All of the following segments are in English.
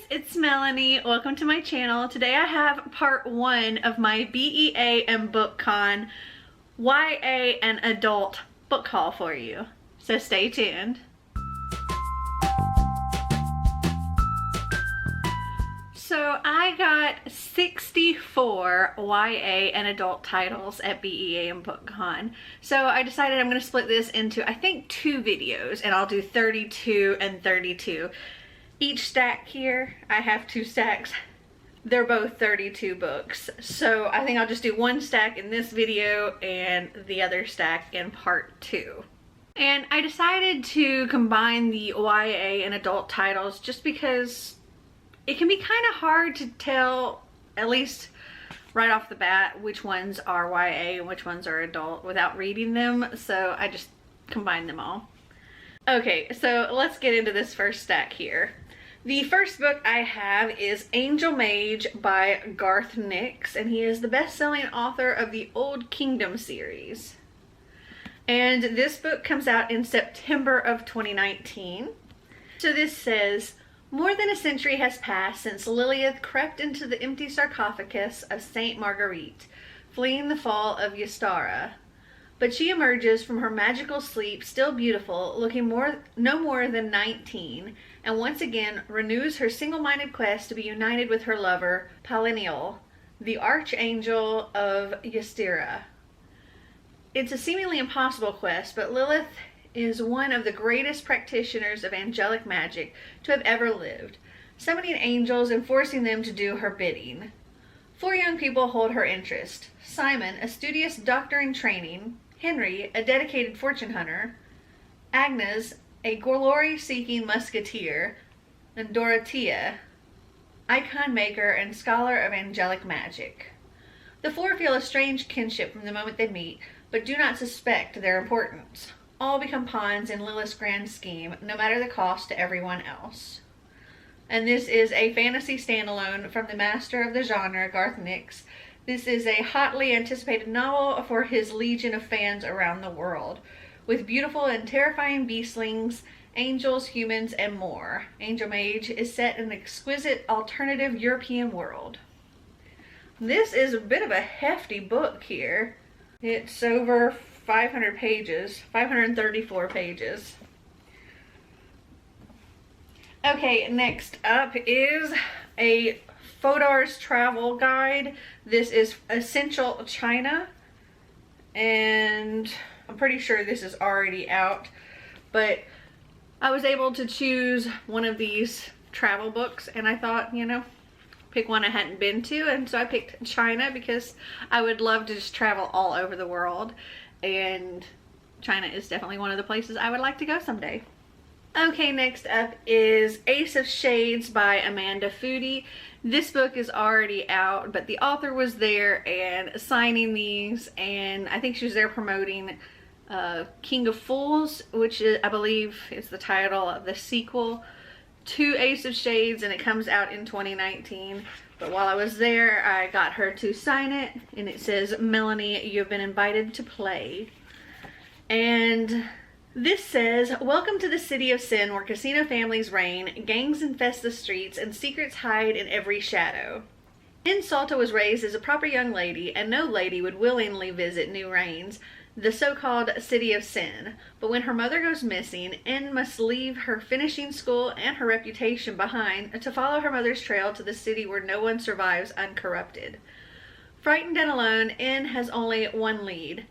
it's Melanie. Welcome to my channel. Today I have part 1 of my b.e.a. and BookCon YA and adult book haul for you. So stay tuned. So I got 64 YA and adult titles at b.e.a. and BookCon. So I decided I'm going to split this into, I think, 2 videos, and I'll do 32 and 32. Each stack here, I have 2 stacks. They're both 32 books. So I think I'll just do 1 stack in this video and the other stack in part 2. And I decided to combine the YA and adult titles just because it can be kind of hard to tell, at least right off the bat, which ones are YA and which ones are adult without reading them. So I just combined them all. Okay, so let's get into this first stack here. The first book I have is Angel Mage by Garth Nix, and he is the best-selling author of the Old Kingdom series. And this book comes out in September of 2019. So this says, more than a century has passed since Lilith crept into the empty sarcophagus of Saint Marguerite, fleeing the fall of Ystara. But she emerges from her magical sleep still beautiful, looking no more than 19, and once again renews her single-minded quest to be united with her lover, Palinnial, the archangel of Ystera. It's a seemingly impossible quest, but Lilith is one of the greatest practitioners of angelic magic to have ever lived, summoning angels and forcing them to do her bidding. 4 young people hold her interest: Simon, a studious doctor in training; Henry, a dedicated fortune hunter; Agnes, a glory-seeking musketeer; and Dorothea, icon maker and scholar of angelic magic. The 4 feel a strange kinship from the moment they meet, but do not suspect their importance. All become pawns in Lilith's grand scheme, no matter the cost to everyone else. And this is a fantasy standalone from the master of the genre, Garth Nix. This is a hotly anticipated novel for his legion of fans around the world, with beautiful and terrifying beastlings, angels, humans, and more. Angel Mage is set in an exquisite alternative European world. This is a bit of a hefty book here. It's over 500 pages, 534 pages. Okay, next up is a Fodar's travel guide. This is Essential China, and I'm pretty sure this is already out, but I was able to choose one of these travel books, and I thought, you know, pick one I hadn't been to, and so I picked China because I would love to just travel all over the world, and China is definitely one of the places I would like to go someday. Okay, next up is Ace of Shades by Amanda Foody. This book is already out, but the author was there and signing these, and I think she was there promoting King of Fools, which is, I believe is the title of the sequel to Ace of Shades, and it comes out in 2019. But while I was there, I got her to sign it, and it says, Melanie, you've been invited to play. And this says, welcome to the city of sin where casino families reign, gangs infest the streets, and secrets hide in every shadow. Salta was raised as a proper young lady, and no lady would willingly visit New Reigns, the so-called city of sin. But when her mother goes missing, N must leave her finishing school and her reputation behind to follow her mother's trail to the city where no one survives uncorrupted. Frightened and alone, N has only one lead: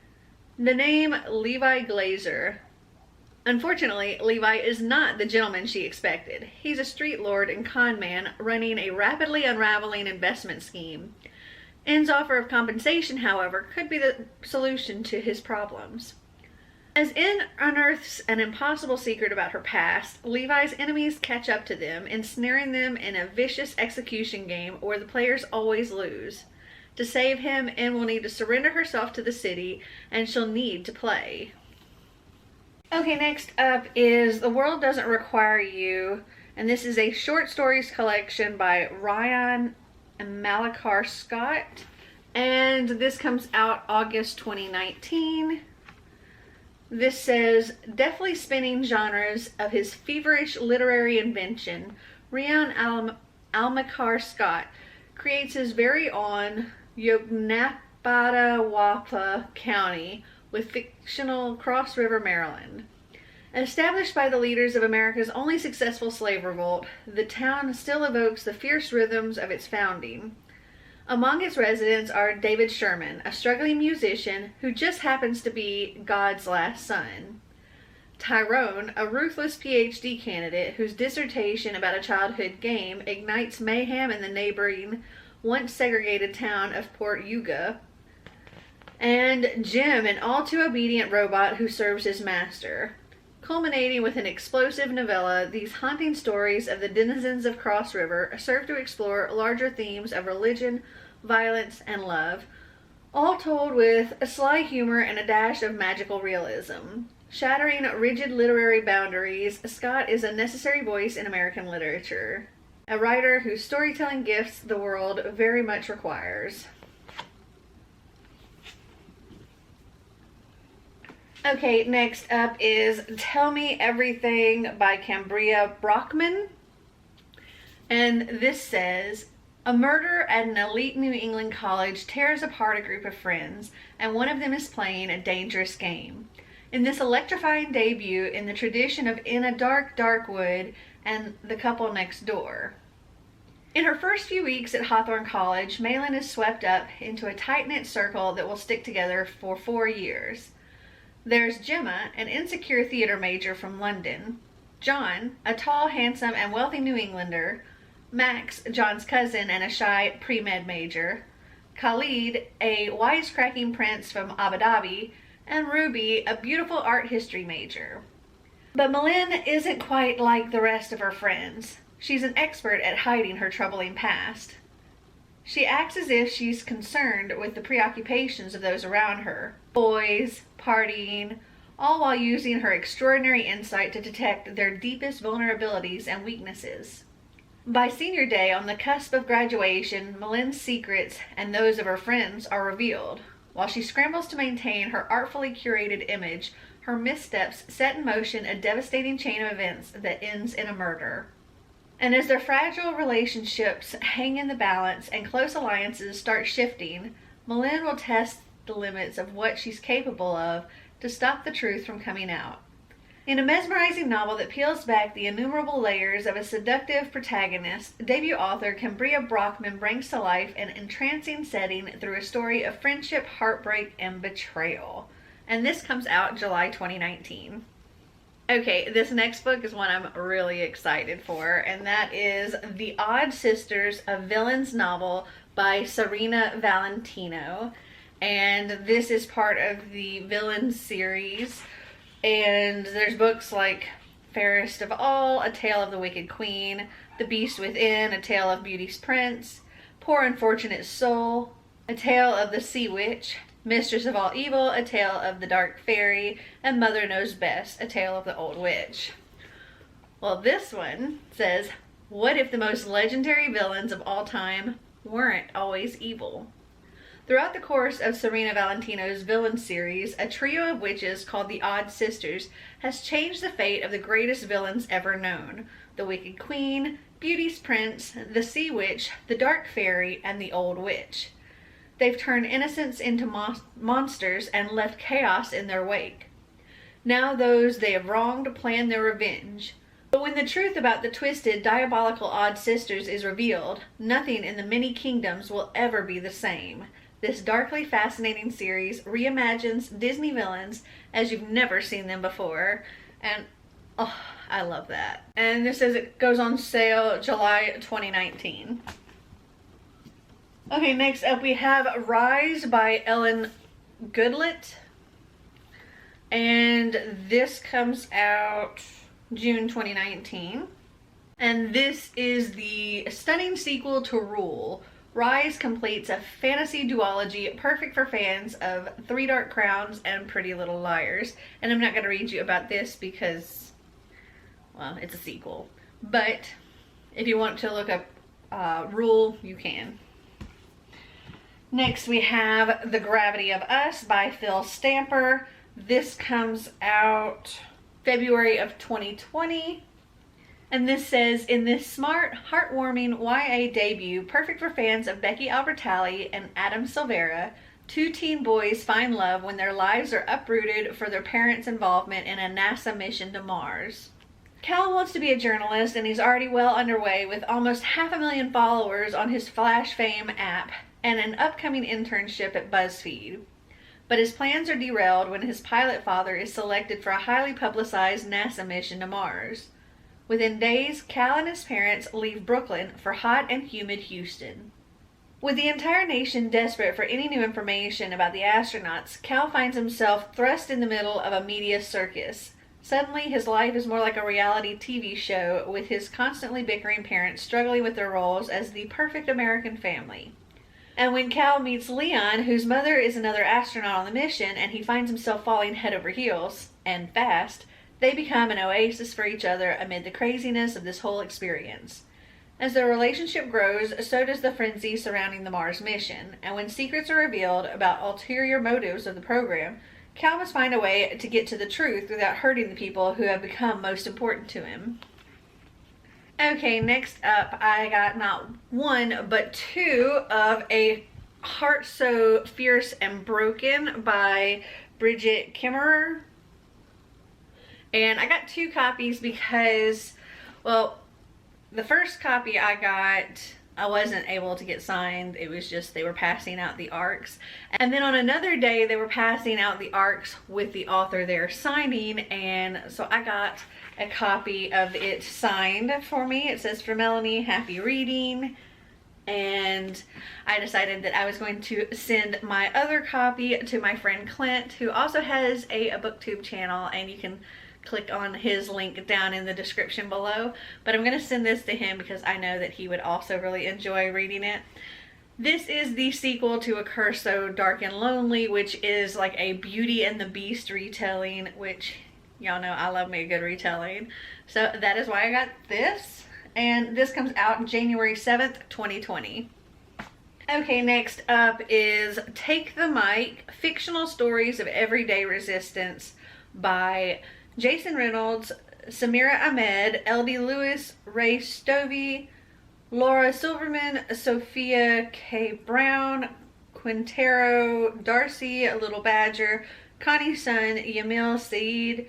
the name Levi Glazer. Unfortunately, Levi is not the gentleman she expected. He's a street lord and con man running a rapidly unraveling investment scheme. N's offer of compensation, however, could be the solution to his problems. As N unearths an impossible secret about her past, Levi's enemies catch up to them, ensnaring them in a vicious execution game where the players always lose. To save him, N will need to surrender herself to the city, and she'll need to play. Okay, next up is The World Doesn't Require You, and this is a short stories collection by Ryan and Malachar Scott, and this comes out August 2019. This says, deftly spinning genres of his feverish literary invention, Rian Almacar Scott creates his very own Yoknapatawapa County with fictional Cross River, Maryland. Established by the leaders of America's only successful slave revolt, the town still evokes the fierce rhythms of its founding. Among its residents are David Sherman, a struggling musician who just happens to be God's last son. Tyrone, a ruthless PhD candidate whose dissertation about a childhood game ignites mayhem in the neighboring, once segregated town of Port Yuga. And Jim, an all-too-obedient robot who serves his master. Culminating with an explosive novella, these haunting stories of the denizens of Cross River serve to explore larger themes of religion, violence, and love, all told with a sly humor and a dash of magical realism. Shattering rigid literary boundaries, Scott is a necessary voice in American literature, a writer whose storytelling gifts the world very much requires. Okay, next up is Tell Me Everything by Cambria Brockman. And this says, a murder at an elite New England college tears apart a group of friends, and one of them is playing a dangerous game. In this electrifying debut in the tradition of In a Dark, Dark Wood and The Couple Next Door. In her first few weeks at Hawthorne College, Malin is swept up into a tight-knit circle that will stick together for 4 years. There's Gemma, an insecure theater major from London, John, a tall, handsome, and wealthy New Englander, Max, John's cousin and a shy pre-med major, Khalid, a wisecracking prince from Abu Dhabi, and Ruby, a beautiful art history major. But Malin isn't quite like the rest of her friends. She's an expert at hiding her troubling past. She acts as if she's concerned with the preoccupations of those around her. Boys, partying, all while using her extraordinary insight to detect their deepest vulnerabilities and weaknesses. By senior day, on the cusp of graduation, Malin's secrets and those of her friends are revealed. While she scrambles to maintain her artfully curated image, her missteps set in motion a devastating chain of events that ends in a murder. And as their fragile relationships hang in the balance and close alliances start shifting, Malin will test the limits of what she's capable of to stop the truth from coming out. In a mesmerizing novel that peels back the innumerable layers of a seductive protagonist, debut author Cambria Brockman brings to life an entrancing setting through a story of friendship, heartbreak, and betrayal. And this comes out July 2019. Okay, this next book is one I'm really excited for, and that is The Odd Sisters, a villains novel by Sabrina Valentino. And this is part of the villains series. And there's books like Fairest of All, A Tale of the Wicked Queen, The Beast Within, A Tale of Beauty's Prince, Poor Unfortunate Soul, A Tale of the Sea Witch, Mistress of All Evil, A Tale of the Dark Fairy, and Mother Knows Best, A Tale of the Old Witch. Well, this one says, what if the most legendary villains of all time weren't always evil? Throughout the course of Sabrina Valentino's villain series, a trio of witches called the Odd Sisters has changed the fate of the greatest villains ever known: the Wicked Queen, Beauty's Prince, the Sea Witch, the Dark Fairy, and the Old Witch. They've turned innocents into monsters and left chaos in their wake. Now those they have wronged plan their revenge. But when the truth about the twisted, diabolical Odd Sisters is revealed, nothing in the many kingdoms will ever be the same. This darkly fascinating series reimagines Disney villains as you've never seen them before. And, oh, I love that. And this says it goes on sale July 2019. Okay, next up we have Rise by Ellen Goodlett. And this comes out June 2019. And this is the stunning sequel to Rule. Rise completes a fantasy duology perfect for fans of Three Dark Crowns and Pretty Little Liars. And I'm not going to read you about this because, well, it's a sequel. But if you want to look up Rule, you can. Next we have The Gravity of Us by Phil Stamper. This comes out February of 2020. And this says, in this smart, heartwarming YA debut, perfect for fans of Becky Albertalli and Adam Silvera, two teen boys find love when their lives are uprooted for their parents' involvement in a NASA mission to Mars. Cal wants to be a journalist, and he's already well underway with almost 500,000 followers on his Flash Fame app and an upcoming internship at BuzzFeed. But his plans are derailed when his pilot father is selected for a highly publicized NASA mission to Mars. Within days, Cal and his parents leave Brooklyn for hot and humid Houston. With the entire nation desperate for any new information about the astronauts, Cal finds himself thrust in the middle of a media circus. Suddenly, his life is more like a reality TV show, with his constantly bickering parents struggling with their roles as the perfect American family. And when Cal meets Leon, whose mother is another astronaut on the mission, and he finds himself falling head over heels, and fast, they become an oasis for each other amid the craziness of this whole experience. As their relationship grows, so does the frenzy surrounding the Mars mission, and when secrets are revealed about ulterior motives of the program, Cal must find a way to get to the truth without hurting the people who have become most important to him. Okay, next up, I got not one, but two of A Heart So Fierce and Broken by Bridget Kimmerer. And I got two copies because, well, the first copy I got, I wasn't able to get signed. It was just they were passing out the ARCs. And then on another day, they were passing out the ARCs with the author there signing. And so I got a copy of it signed for me. It says, "For Melanie, happy reading." And I decided that I was going to send my other copy to my friend Clint, who also has a BookTube channel, and you can click on his link down in the description below. But I'm going to send this to him because I know that he would also really enjoy reading it. This is the sequel to A Curse So Dark and Lonely, which is like a Beauty and the Beast retelling, which y'all know I love me a good retelling. So that is why I got this. And this comes out January 7th, 2020. Okay, next up is Take the Mic, Fictional Stories of Everyday Resistance by Jason Reynolds, Samira Ahmed, L.D. Lewis, Ray Stovey, Laura Silverman, Sophia K. Brown, Quintero, Darcy Little Badger, Connie Sun, Yamil Saeed,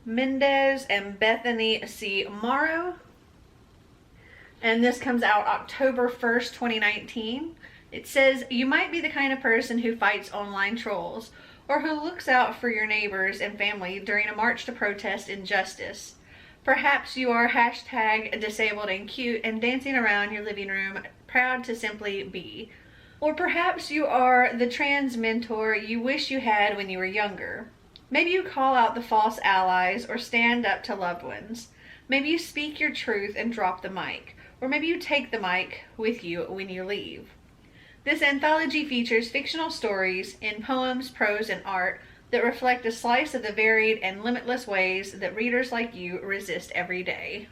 Mendez, and Bethany C. Morrow. And this comes out October 1st, 2019. It says, you might be the kind of person who fights online trolls, or who looks out for your neighbors and family during a march to protest injustice. Perhaps you are hashtag disabled and cute and dancing around your living room proud to simply be. Or perhaps you are the trans mentor you wish you had when you were younger. Maybe you call out the false allies or stand up to loved ones. Maybe you speak your truth and drop the mic. Or maybe you take the mic with you when you leave. This anthology features fictional stories in poems, prose, and art that reflect a slice of the varied and limitless ways that readers like you resist every day.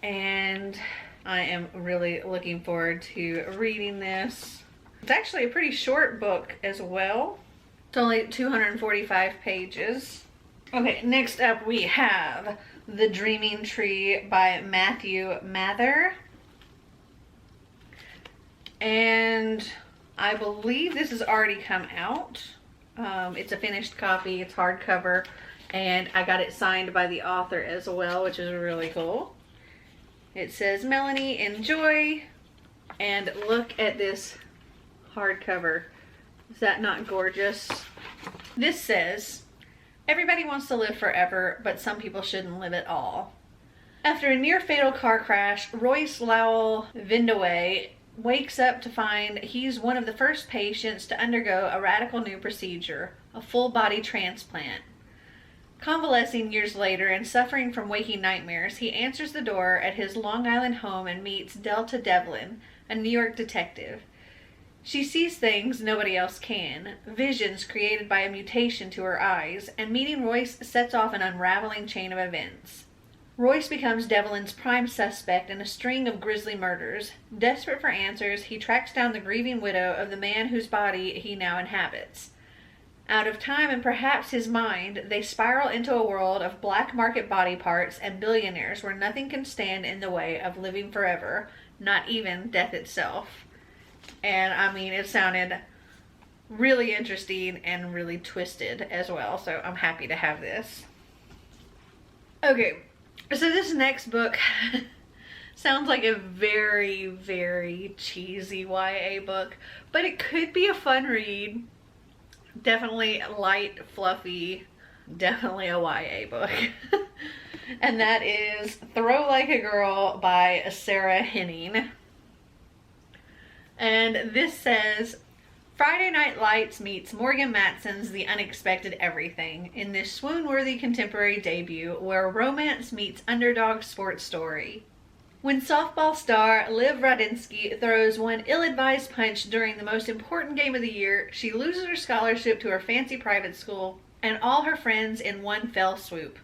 And I am really looking forward to reading this. It's actually a pretty short book as well. It's only 245 pages. Okay, next up we have The Dreaming Tree by Matthew Mather. And I believe this has already come out. It's a finished copy, it's hardcover, and I got it signed by the author as well, which is really cool. It says, Melanie, enjoy, and look at this hardcover. Is that not gorgeous? This says, everybody wants to live forever, but some people shouldn't live at all. After a near-fatal car crash, Royce Lowell Vindaway wakes up to find he's one of the first patients to undergo a radical new procedure, a full-body transplant. Convalescing years later and suffering from waking nightmares, he answers the door at his Long Island home and meets Delta Devlin, a New York detective. She sees things nobody else can, visions created by a mutation to her eyes, and meeting Royce sets off an unraveling chain of events. Royce becomes Devlin's prime suspect in a string of grisly murders. Desperate for answers, he tracks down the grieving widow of the man whose body he now inhabits. Out of time and perhaps his mind, they spiral into a world of black market body parts and billionaires where nothing can stand in the way of living forever, not even death itself. And I mean, it sounded really interesting and really twisted as well, so I'm happy to have this. Okay, so this next book sounds like a very, very cheesy YA book, but it could be a fun read. Definitely light, fluffy, definitely a YA book. And that is Throw Like a Girl by Sarah Henning. And this says, Friday Night Lights meets Morgan Matson's The Unexpected Everything in this swoon-worthy contemporary debut where romance meets underdog sports story. When softball star Liv Radinsky throws one ill-advised punch during the most important game of the year, she loses her scholarship to her fancy private school and all her friends in one fell swoop.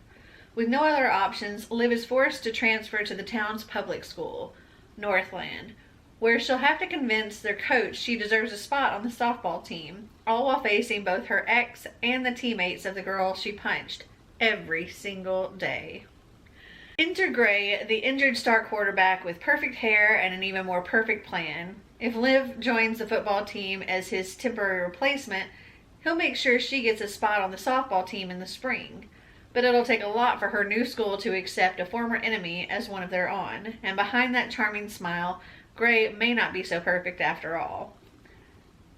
With no other options, Liv is forced to transfer to the town's public school, Northland, where she'll have to convince their coach she deserves a spot on the softball team, all while facing both her ex and the teammates of the girl she punched every single day. Enter Gray, the injured star quarterback with perfect hair and an even more perfect plan. If Liv joins the football team as his temporary replacement, he'll make sure she gets a spot on the softball team in the spring. But it'll take a lot for her new school to accept a former enemy as one of their own, and behind that charming smile, Gray may not be so perfect after all.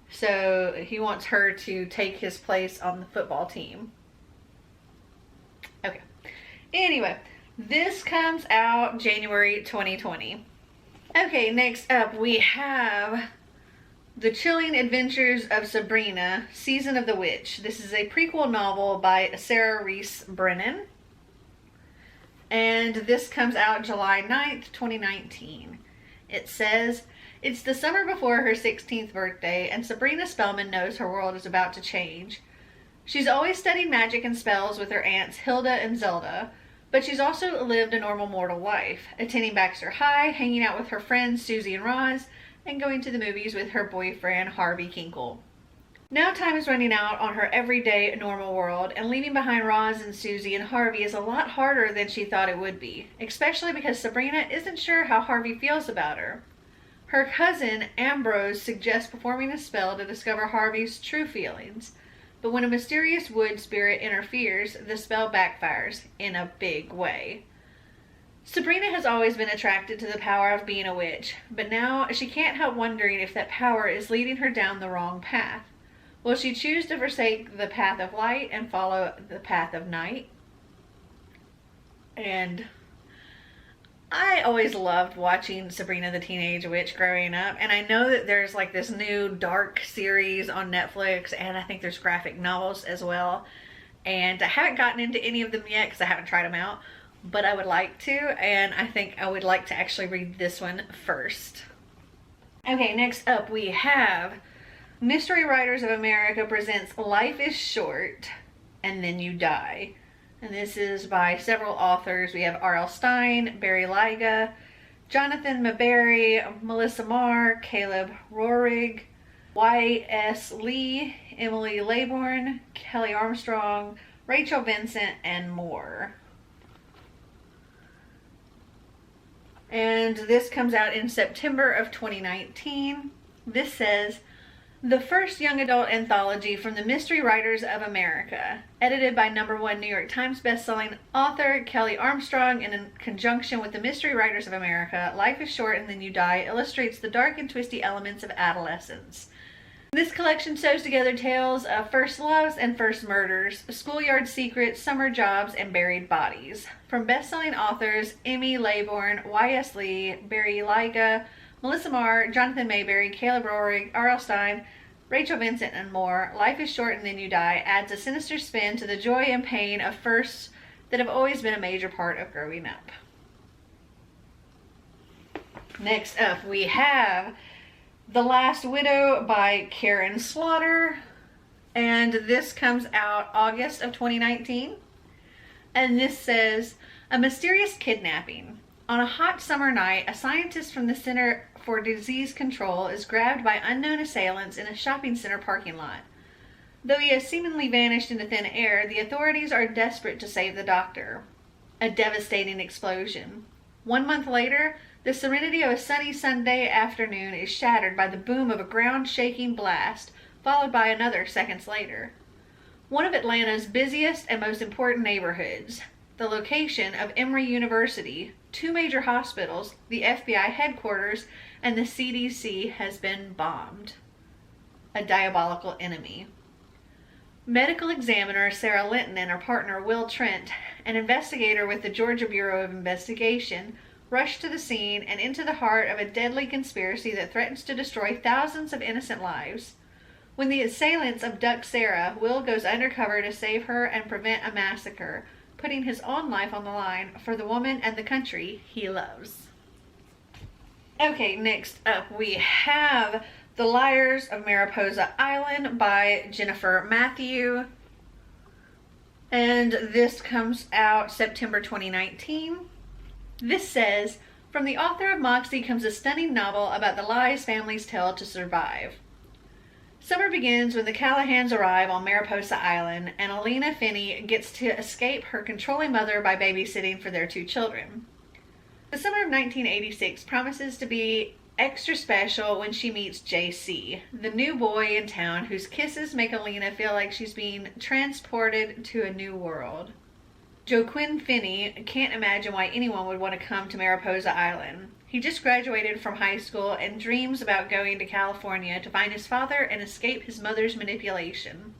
So he wants her to take his place on the football team. Okay. Anyway, this comes out January 2020. Okay, next up we have The Chilling Adventures of Sabrina, Season of the Witch. This is a prequel novel by Sarah Reese Brennan. And this comes out July 9th, 2019. It says, it's the summer before her 16th birthday, and Sabrina Spellman knows her world is about to change. She's always studied magic and spells with her aunts Hilda and Zelda, but she's also lived a normal mortal life, attending Baxter High, hanging out with her friends Susie and Roz, and going to the movies with her boyfriend Harvey Kinkle. Now time is running out on her everyday normal world, and leaving behind Roz and Susie and Harvey is a lot harder than she thought it would be, especially because Sabrina isn't sure how Harvey feels about her. Her cousin Ambrose suggests performing a spell to discover Harvey's true feelings, but when a mysterious wood spirit interferes, the spell backfires in a big way. Sabrina has always been attracted to the power of being a witch, but now she can't help wondering if that power is leading her down the wrong path. Will she choose to forsake the path of light and follow the path of night? And I always loved watching Sabrina the Teenage Witch growing up, and I know that there's like this new dark series on Netflix, and I think there's graphic novels as well, and I haven't gotten into any of them yet because I haven't tried them out, but I would like to, and I think I would like to actually read this one first. Okay, next up we have Mystery Writers of America presents Life is Short and Then You Die. And this is by several authors. We have R.L. Stine, Barry Lyga, Jonathan Maberry, Melissa Marr, Caleb Rohrig, Y.S. Lee, Emily Laybourne, Kelly Armstrong, Rachel Vincent, and more. And this comes out in September of 2019. This says, the first young adult anthology from the Mystery Writers of America, edited by #1 New York Times bestselling author Kelly Armstrong in conjunction with the Mystery Writers of America, Life is Short and Then You Die illustrates the dark and twisty elements of adolescence. This collection sews together tales of first loves and first murders, schoolyard secrets, summer jobs, and buried bodies. From best-selling authors Emmy Laybourne, Y.S. Lee, Barry Lyga, Melissa Marr, Jonathan Mayberry, Caleb Rohrig, R.L. Stine, Rachel Vincent, and more, Life is Short and Then You Die adds a sinister spin to the joy and pain of firsts that have always been a major part of growing up. Next up, we have The Last Widow by Karen Slaughter, and this comes out August of 2019. And this says, a mysterious kidnapping. On a hot summer night, a scientist from the Center for Disease Control is grabbed by unknown assailants in a shopping center parking lot. Though he has seemingly vanished into thin air, the authorities are desperate to save the doctor. A devastating explosion. 1 month later, the serenity of a sunny Sunday afternoon is shattered by the boom of a ground-shaking blast, followed by another seconds later. One of Atlanta's busiest and most important neighborhoods, the location of Emory University, 2 major hospitals, the FBI headquarters, and the CDC, has been bombed. A diabolical enemy. Medical examiner Sarah Linton and her partner Will Trent, an investigator with the Georgia Bureau of Investigation, rushed to the scene and into the heart of a deadly conspiracy that threatens to destroy thousands of innocent lives. When the assailants abduct Sarah, Will goes undercover to save her and prevent a massacre, putting his own life on the line for the woman and the country he loves. Okay, next up we have The Liars of Mariposa Island by Jennifer Matthew. And this comes out September 2019. This says, from the author of Moxie comes a stunning novel about the lies families tell to survive. Summer begins when the Callahans arrive on Mariposa Island, and Alina Finney gets to escape her controlling mother by babysitting for their 2 children. The summer of 1986 promises to be extra special when she meets JC, the new boy in town whose kisses make Alina feel like she's being transported to a new world. Joaquin Finney can't imagine why anyone would want to come to Mariposa Island. He just graduated from high school and dreams about going to California to find his father and escape his mother's manipulation.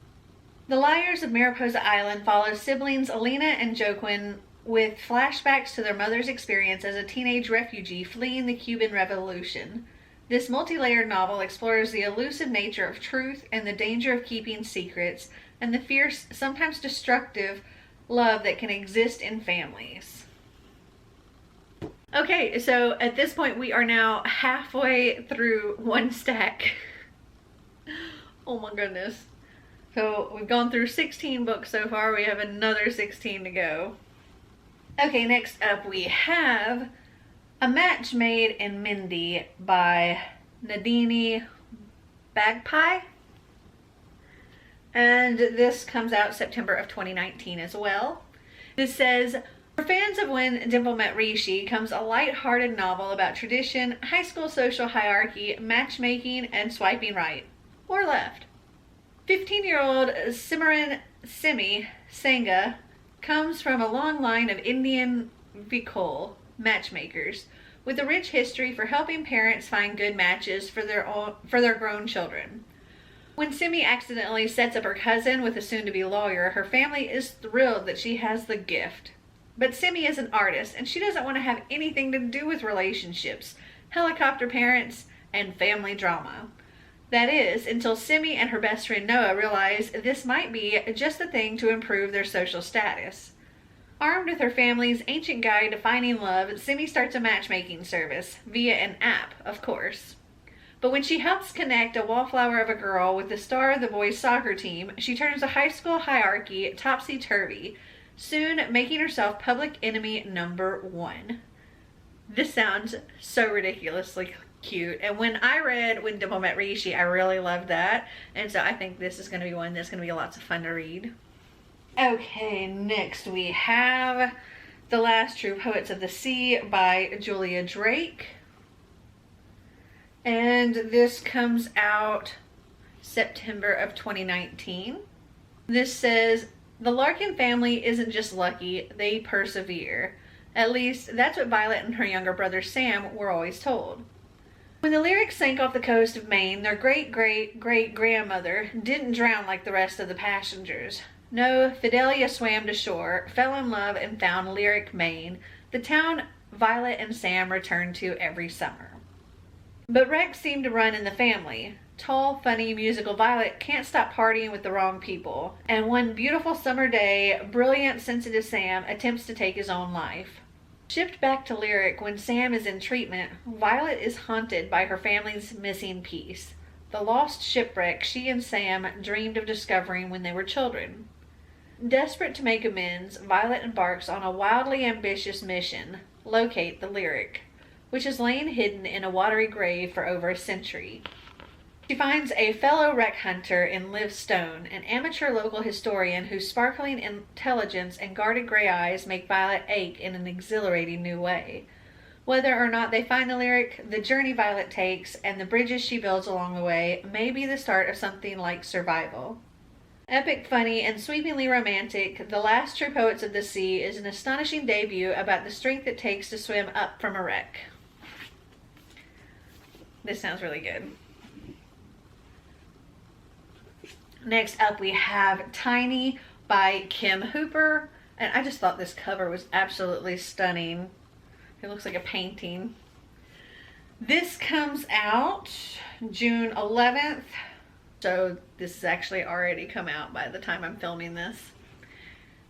The Liars of Mariposa Island follows siblings Alina and Joaquin with flashbacks to their mother's experience as a teenage refugee fleeing the Cuban Revolution. This multi-layered novel explores the elusive nature of truth and the danger of keeping secrets, and the fierce, sometimes destructive, love that can exist in families. Okay, so at this point we are now halfway through 1 stack. Oh my goodness. So we've gone through 16 books so far. We have another 16 to go. Okay, next up we have A Match Made in Mindy by Nadine Bagpie. And this comes out September of 2019 as well. This says, for fans of When Dimple Met Rishi comes a light-hearted novel about tradition, high school social hierarchy, matchmaking, and swiping right or left. 15-year-old Simran Simi Sangha comes from a long line of Indian Vikol matchmakers with a rich history for helping parents find good matches for their grown children. When Simi accidentally sets up her cousin with a soon-to-be lawyer, her family is thrilled that she has the gift. But Simi is an artist, and she doesn't want to have anything to do with relationships, helicopter parents, and family drama. That is, until Simi and her best friend Noah realize this might be just the thing to improve their social status. Armed with her family's ancient guide to finding love, Simi starts a matchmaking service, via an app, of course. But when she helps connect a wallflower of a girl with the star of the boys' soccer team, she turns the high school hierarchy topsy-turvy, soon making herself public enemy number 1. This sounds so ridiculously cute, and when I read When Dimple Met Rishi, I really loved that, and so I think this is going to be one that's going to be lots of fun to read. Okay, next we have The Last True Poets of the Sea by Julia Drake. And this comes out September of 2019. This says, the Larkin family isn't just lucky, they persevere. At least, that's what Violet and her younger brother Sam were always told. When the Lyrics sank off the coast of Maine, their great-great-great-grandmother didn't drown like the rest of the passengers. No, Fidelia swam to shore, fell in love, and found Lyric, Maine, the town Violet and Sam returned to every summer. But Rex seemed to run in the family. Tall, funny, musical Violet can't stop partying with the wrong people, and one beautiful summer day, brilliant, sensitive Sam attempts to take his own life. Shipped back to Lyric when Sam is in treatment, Violet is haunted by her family's missing piece, the lost shipwreck she and Sam dreamed of discovering when they were children. Desperate to make amends, Violet embarks on a wildly ambitious mission, locate the Lyric, which has lain hidden in a watery grave for over a century. She finds a fellow wreck hunter in Liv Stone, an amateur local historian whose sparkling intelligence and guarded gray eyes make Violet ache in an exhilarating new way. Whether or not they find the lyric, the journey Violet takes, and the bridges she builds along the way may be the start of something like Survival. Epic, funny, and sweepingly romantic, The Last True Poets of the Sea is an astonishing debut about the strength it takes to swim up from a wreck. This sounds really good. Next up we have Tiny by Kim Hooper, and I just thought this cover was absolutely stunning. It looks like a painting. This comes out June 11th, so this has actually already come out by the time I'm filming this.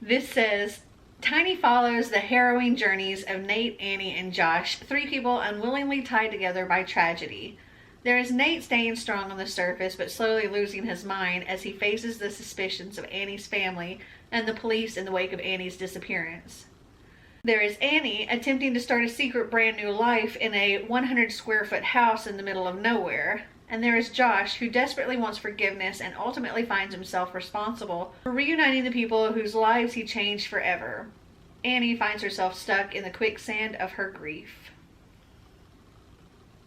This says, Tiny follows the harrowing journeys of Nate, Annie, and Josh, three people unwillingly tied together by tragedy. There is Nate staying strong on the surface, but slowly losing his mind as he faces the suspicions of Annie's family and the police in the wake of Annie's disappearance. There is Annie attempting to start a secret brand new life in a 100 square foot house in the middle of nowhere. And there is Josh, who desperately wants forgiveness and ultimately finds himself responsible for reuniting the people whose lives he changed forever. Annie finds herself stuck in the quicksand of her grief.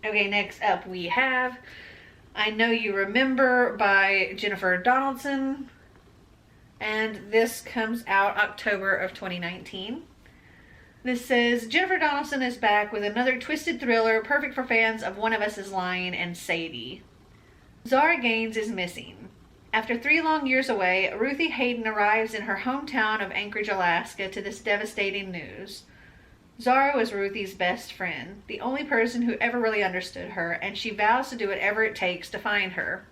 Okay, next up we have I Know You Remember by Jennifer Donaldson. And this comes out October of 2019. This says, Jennifer Donaldson is back with another twisted thriller perfect for fans of One of Us is Lying and Sadie. Zara Gaines is missing. After 3 long years away, Ruthie Hayden arrives in her hometown of Anchorage, Alaska to this devastating news. Zara was Ruthie's best friend, the only person who ever really understood her, and she vows to do whatever it takes to find her.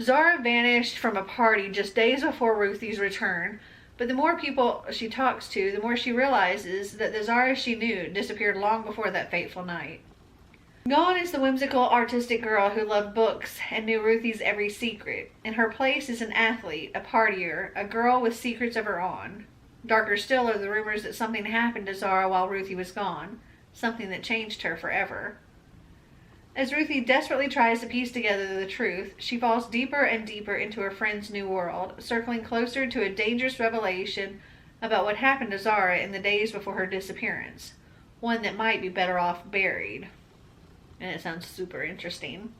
Zara vanished from a party just days before Ruthie's return, but the more people she talks to, the more she realizes that the Zara she knew disappeared long before that fateful night. Gone is the whimsical, artistic girl who loved books and knew Ruthie's every secret. In her place is an athlete, a partier, a girl with secrets of her own. Darker still are the rumors that something happened to Zara while Ruthie was gone, something that changed her forever. As Ruthie desperately tries to piece together the truth, she falls deeper and deeper into her friend's new world, circling closer to a dangerous revelation about what happened to Zara in the days before her disappearance, one that might be better off buried. And it sounds super interesting.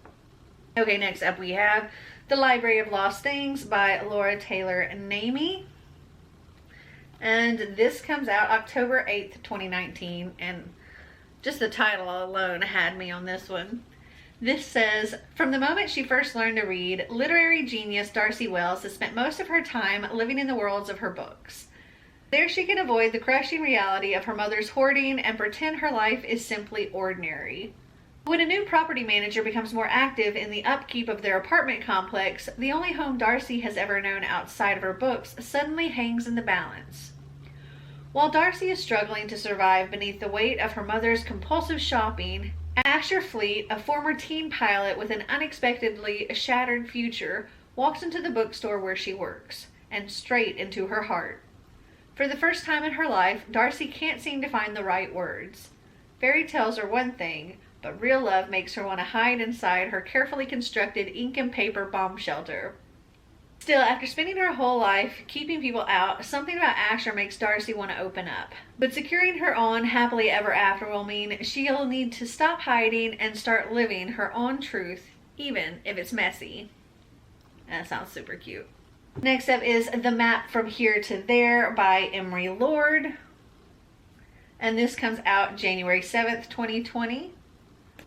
Okay, next up we have The Library of Lost Things by Laura Taylor Namey. And this comes out October 8th, 2019, and just the title alone had me on this one. This says, from the moment she first learned to read, literary genius Darcy Wells has spent most of her time living in the worlds of her books. There she can avoid the crushing reality of her mother's hoarding and pretend her life is simply ordinary. When a new property manager becomes more active in the upkeep of their apartment complex, the only home Darcy has ever known outside of her books suddenly hangs in the balance. While Darcy is struggling to survive beneath the weight of her mother's compulsive shopping, Asher Fleet, a former teen pilot with an unexpectedly shattered future, walks into the bookstore where she works, and straight into her heart. For the first time in her life, Darcy can't seem to find the right words. Fairy tales are one thing, but real love makes her want to hide inside her carefully constructed ink and paper bomb shelter. Still, after spending her whole life keeping people out, something about Asher makes Darcy want to open up. But securing her own happily ever after will mean she'll need to stop hiding and start living her own truth, even if it's messy. That sounds super cute. Next up is The Map from Here to There by Emery Lord. And this comes out January 7th, 2020.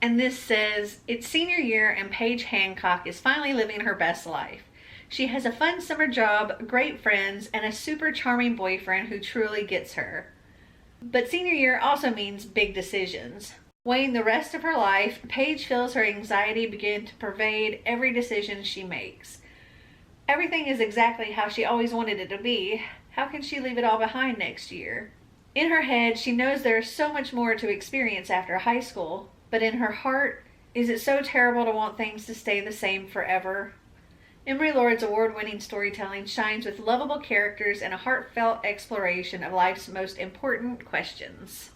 And this says, it's senior year and Paige Hancock is finally living her best life. She has a fun summer job, great friends, and a super charming boyfriend who truly gets her. But senior year also means big decisions. Weighing the rest of her life, Paige feels her anxiety begin to pervade every decision she makes. Everything is exactly how she always wanted it to be. How can she leave it all behind next year? In her head, she knows there is so much more to experience after high school, but in her heart, is it so terrible to want things to stay the same forever? Emery Lord's award-winning storytelling shines with lovable characters and a heartfelt exploration of life's most important questions.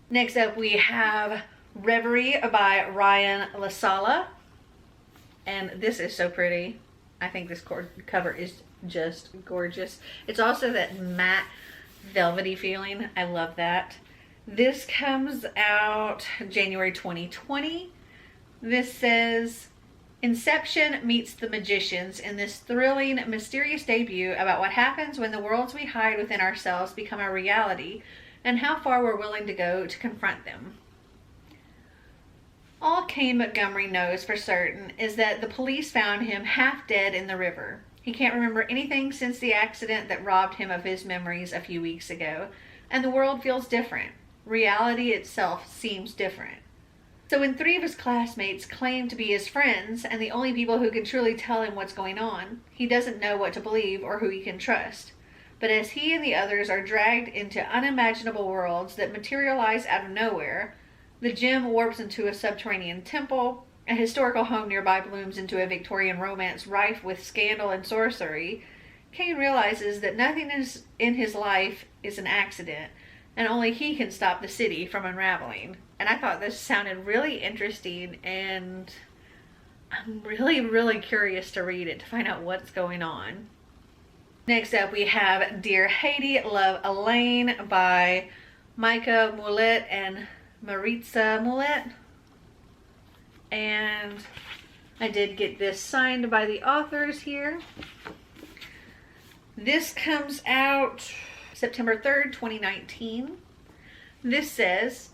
Next up, we have Reverie by Ryan LaSala. and this is so pretty. I think this cover is just gorgeous. It's also that matte velvety feeling. I love that. This comes out January 2020. This says, Inception meets the Magicians in this thrilling, mysterious debut about what happens when the worlds we hide within ourselves become our reality and how far we're willing to go to confront them. All Kane Montgomery knows for certain is that the police found him half dead in the river. He can't remember anything since the accident that robbed him of his memories a few weeks ago, and the world feels different. Reality itself seems different. So when 3 of his classmates claim to be his friends and the only people who can truly tell him what's going on, he doesn't know what to believe or who he can trust. But as he and the others are dragged into unimaginable worlds that materialize out of nowhere, the gym warps into a subterranean temple, a historical home nearby blooms into a Victorian romance rife with scandal and sorcery, Kane realizes that nothing in his life is an accident, and only he can stop the city from unraveling. And I thought this sounded really interesting, and I'm really, really curious to read it to find out what's going on. Next up, we have Dear Haiti, Love Elaine by Micah Moulet and Maritza Moulet. And I did get this signed by the authors here. This comes out September 3rd, 2019. This says,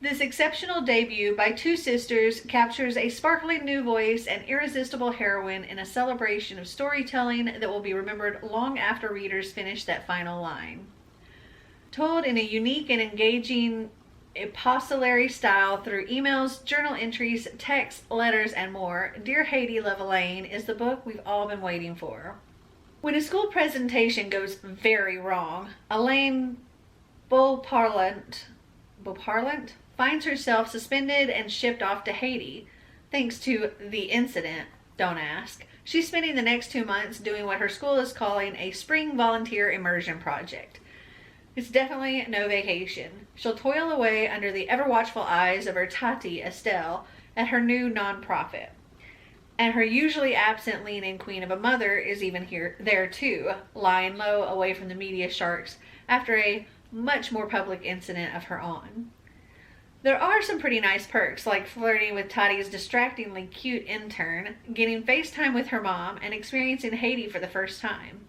this exceptional debut by 2 sisters captures a sparkling new voice and irresistible heroine in a celebration of storytelling that will be remembered long after readers finish that final line. Told in a unique and engaging epistolary style through emails, journal entries, texts, letters, and more, Dear Haiti, Love Elaine is the book we've all been waiting for. When a school presentation goes very wrong, Elaine Beauparlant finds herself suspended and shipped off to Haiti. Thanks to the incident, don't ask. She's spending the next 2 months doing what her school is calling a spring volunteer immersion project. It's definitely no vacation. She'll toil away under the ever-watchful eyes of her Tati, Estelle, at her new non-profit. And her usually absent lean-in queen of a mother is even there too, lying low away from the media sharks after a much more public incident of her own. There are some pretty nice perks, like flirting with Tati's distractingly cute intern, getting FaceTime with her mom, and experiencing Haiti for the first time.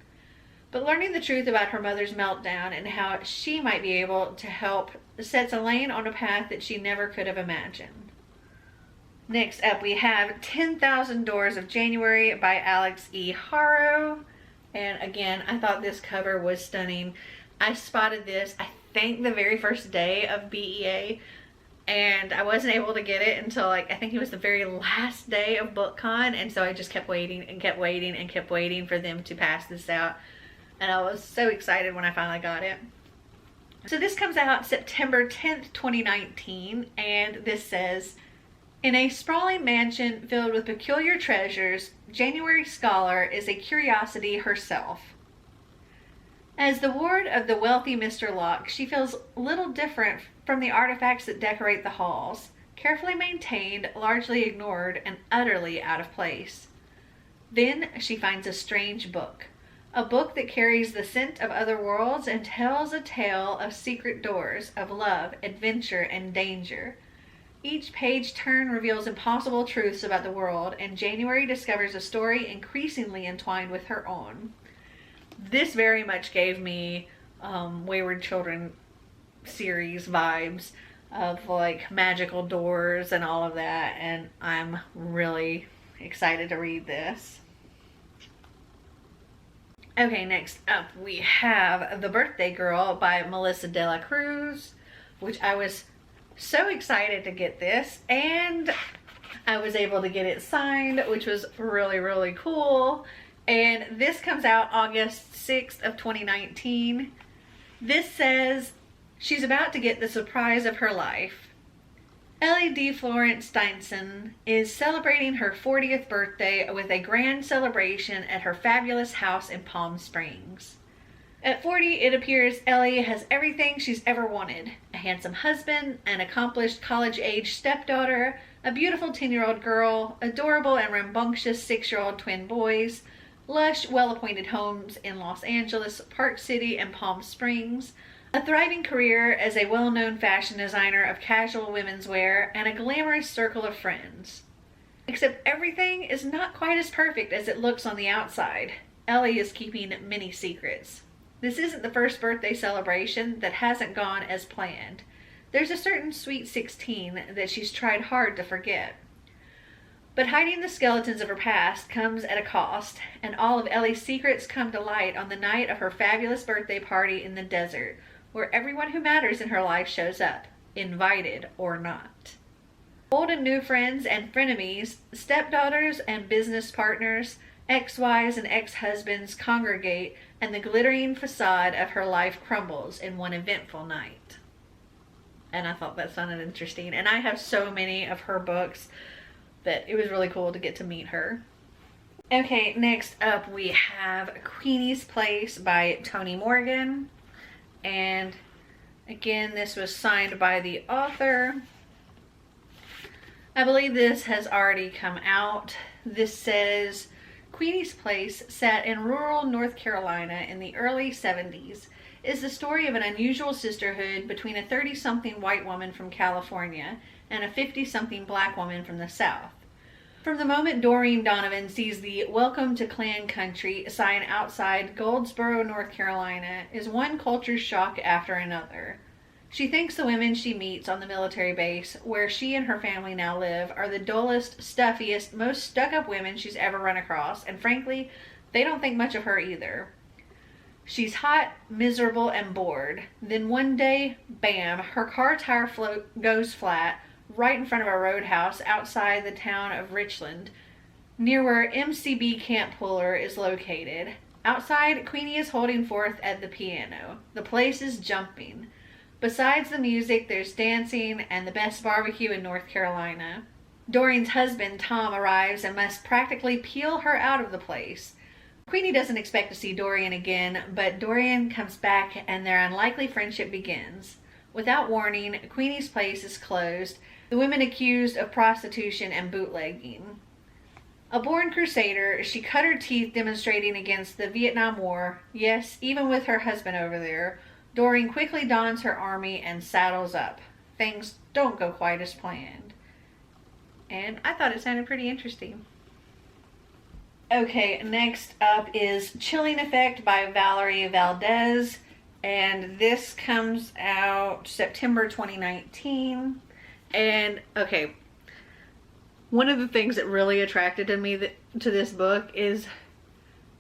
But learning the truth about her mother's meltdown and how she might be able to help sets Elaine on a path that she never could have imagined. Next up, we have 10,000 Doors of January by Alex E. Haro. And again, I thought this cover was stunning. I spotted this, I think, the very first day of b.e.a. and I wasn't able to get it until I think it was the very last day of BookCon, and so I just kept waiting and kept waiting and kept waiting for them to pass this out. And I was so excited when I finally got it. So this comes out September 10th, 2019, and this says, in a sprawling mansion filled with peculiar treasures, January Scholar is a curiosity herself. As the ward of the wealthy Mr. Locke, she feels little different from the artifacts that decorate the halls, carefully maintained, largely ignored, and utterly out of place. Then she finds a strange book. A book that carries the scent of other worlds and tells a tale of secret doors, of love, adventure, and danger. Each page turn reveals impossible truths about the world, and January discovers a story increasingly entwined with her own. This very much gave me Wayward Children series vibes of like magical doors and all of that, and I'm really excited to read this. Okay, next up we have The Birthday Girl by Melissa De La Cruz, which I was so excited to get this, and I was able to get it signed, which was really, really cool. And this comes out August 6th of 2019. This says, she's about to get the surprise of her life. Ellie D. Florence Steinson is celebrating her 40th birthday with a grand celebration at her fabulous house in Palm Springs. At 40, it appears Ellie has everything she's ever wanted. A handsome husband, an accomplished college-age stepdaughter, a beautiful 10-year-old girl, adorable and rambunctious 6-year-old twin boys, lush, well-appointed homes in Los Angeles, Park City, and Palm Springs, a thriving career as a well-known fashion designer of casual women's wear, and a glamorous circle of friends. Except everything is not quite as perfect as it looks on the outside. Ellie is keeping many secrets. This isn't the first birthday celebration that hasn't gone as planned. There's a certain sweet 16 that she's tried hard to forget. But hiding the skeletons of her past comes at a cost, and all of Ellie's secrets come to light on the night of her fabulous birthday party in the desert, where everyone who matters in her life shows up, invited or not. Old and new friends and frenemies, stepdaughters and business partners, ex-wives and ex-husbands congregate, and the glittering facade of her life crumbles in one eventful night. And I thought that sounded interesting. And I have so many of her books that it was really cool to get to meet her. Okay, next up we have Queenie's Place by Toni Morgan. And again, this was signed by the author. I believe this has already come out. This says, Queenie's Place, set in rural North Carolina in the early 70s, is the story of an unusual sisterhood between a 30-something white woman from California and a 50-something black woman from the South. From the moment Doreen Donovan sees the Welcome to Clan Country sign outside Goldsboro, North Carolina, is one culture shock after another. She thinks the women she meets on the military base, where she and her family now live, are the dullest, stuffiest, most stuck-up women she's ever run across, and frankly, they don't think much of her either. She's hot, miserable, and bored. Then one day, bam, her car tire goes flat right in front of a roadhouse outside the town of Richland, near where MCB Camp Puller is located. Outside, Queenie is holding forth at the piano. The place is jumping. Besides the music, there's dancing and the best barbecue in North Carolina. Doreen's husband, Tom, arrives and must practically peel her out of the place. Queenie doesn't expect to see Dorian again, but Dorian comes back and their unlikely friendship begins. Without warning, Queenie's Place is closed, the women accused of prostitution and bootlegging. A born crusader, she cut her teeth demonstrating against the Vietnam War. Yes, even with her husband over there, Doreen quickly dons her army and saddles up. Things don't go quite as planned. And I thought it sounded pretty interesting. Okay, next up is Chilling Effect by Valerie Valdez. And this comes out September 2019. And okay, one of the things that really attracted to me to this book is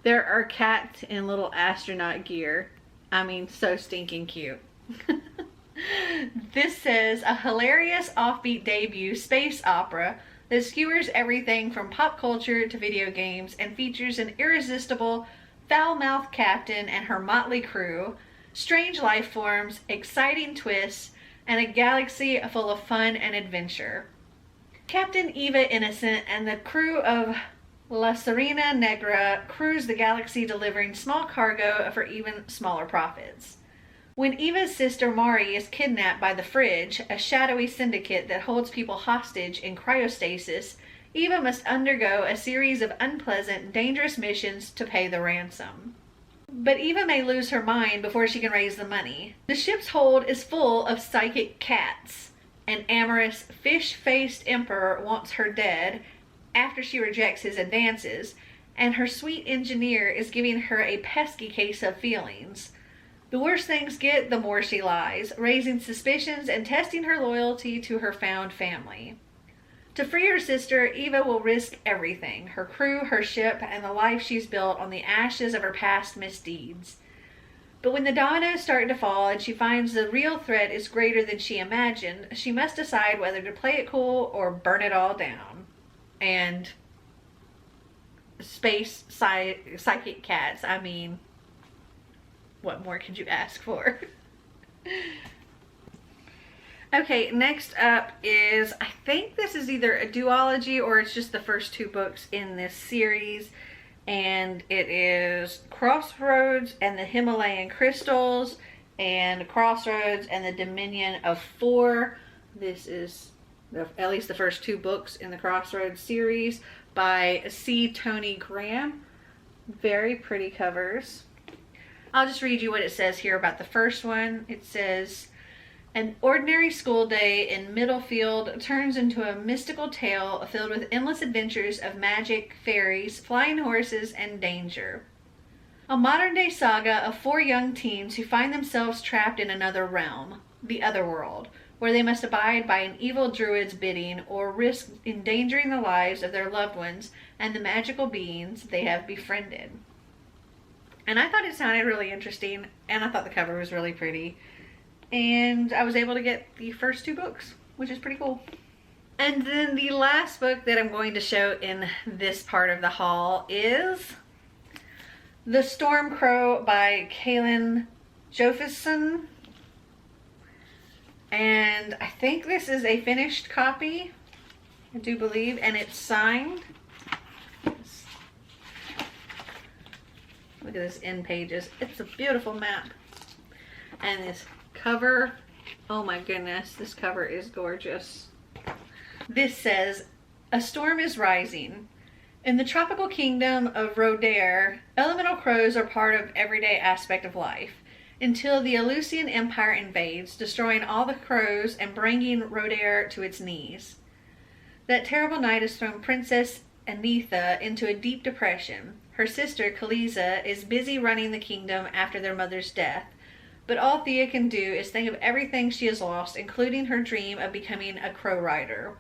there are cats in little astronaut gear. I mean, so stinking cute. This says, a hilarious offbeat debut space opera that skewers everything from pop culture to video games and features an irresistible, foul-mouthed captain and her motley crew, strange life forms, exciting twists, and a galaxy full of fun and adventure. Captain Eva Innocent and the crew of La Sirena Negra cruise the galaxy delivering small cargo for even smaller profits. When Eva's sister Mari is kidnapped by the Fridge, a shadowy syndicate that holds people hostage in cryostasis, Eva must undergo a series of unpleasant, dangerous missions to pay the ransom. But Eva may lose her mind before she can raise the money. The ship's hold is full of psychic cats. An amorous, fish-faced emperor wants her dead after she rejects his advances, and her sweet engineer is giving her a pesky case of feelings. The worse things get, the more she lies, raising suspicions and testing her loyalty to her found family. To free her sister, Eva will risk everything, her crew, her ship, and the life she's built on the ashes of her past misdeeds. But when the dominoes start to fall and she finds the real threat is greater than she imagined, she must decide whether to play it cool or burn it all down. And space psychic cats, I mean, what more could you ask for? Okay, next up is, I think this is either a duology or it's just the first two books in this series. And it is Crossroads and the Himalayan Crystals, and Crossroads and the Dominion of Four. This is at least the first 2 books in the Crossroad series by C. Tony Graham. Very pretty covers. I'll just read you what it says here about the first one. It says, an ordinary school day in Middlefield turns into a mystical tale filled with endless adventures of magic, fairies, flying horses, and danger. A modern-day saga of 4 young teens who find themselves trapped in another realm, the Otherworld, where they must abide by an evil druid's bidding or risk endangering the lives of their loved ones and the magical beings they have befriended. And I thought it sounded really interesting, and I thought the cover was really pretty. And I was able to get the first 2 books, which is pretty cool. And then the last book that I'm going to show in this part of the haul is The Stormcrow by Kaylin Jofison. And I think this is a finished copy, I do believe, and it's signed. Look at this end pages. It's a beautiful map. And this cover, oh my goodness, this cover is gorgeous. This says, a storm is rising. In the tropical kingdom of Rodaire, elemental crows are part of everyday aspect of life, until the Eleusian Empire invades, destroying all the crows and bringing Rodaire to its knees. That terrible night has thrown Princess Anitha into a deep depression. Her sister, Kaliza, is busy running the kingdom after their mother's death, but all Thea can do is think of everything she has lost, including her dream of becoming a crow rider.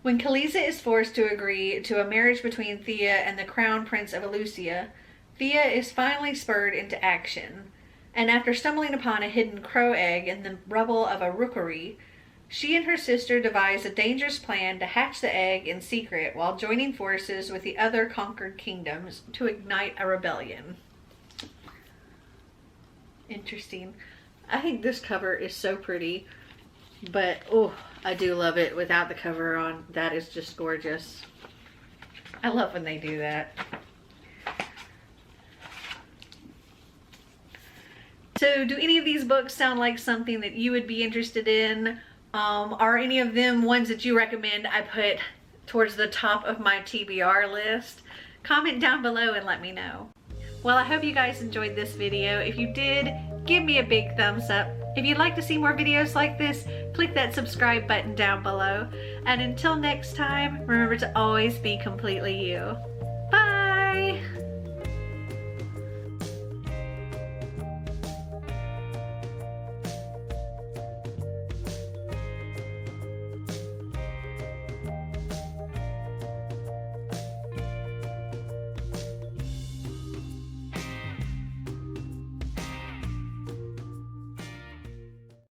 When Kaliza is forced to agree to a marriage between Thea and the crown prince of Eleusia, Thea is finally spurred into action, and after stumbling upon a hidden crow egg in the rubble of a rookery, she and her sister devise a dangerous plan to hatch the egg in secret while joining forces with the other conquered kingdoms to ignite a rebellion. Interesting. I think this cover is so pretty, but oh, I do love it without the cover on. That is just gorgeous. I love when they do that. So do any of these books sound like something that you would be interested in? Are any of them ones that you recommend I put towards the top of my TBR list? Comment down below and let me know. Well, I hope you guys enjoyed this video. If you did, give me a big thumbs up. If you'd like to see more videos like this, click that subscribe button down below. And until next time, remember to always be completely you.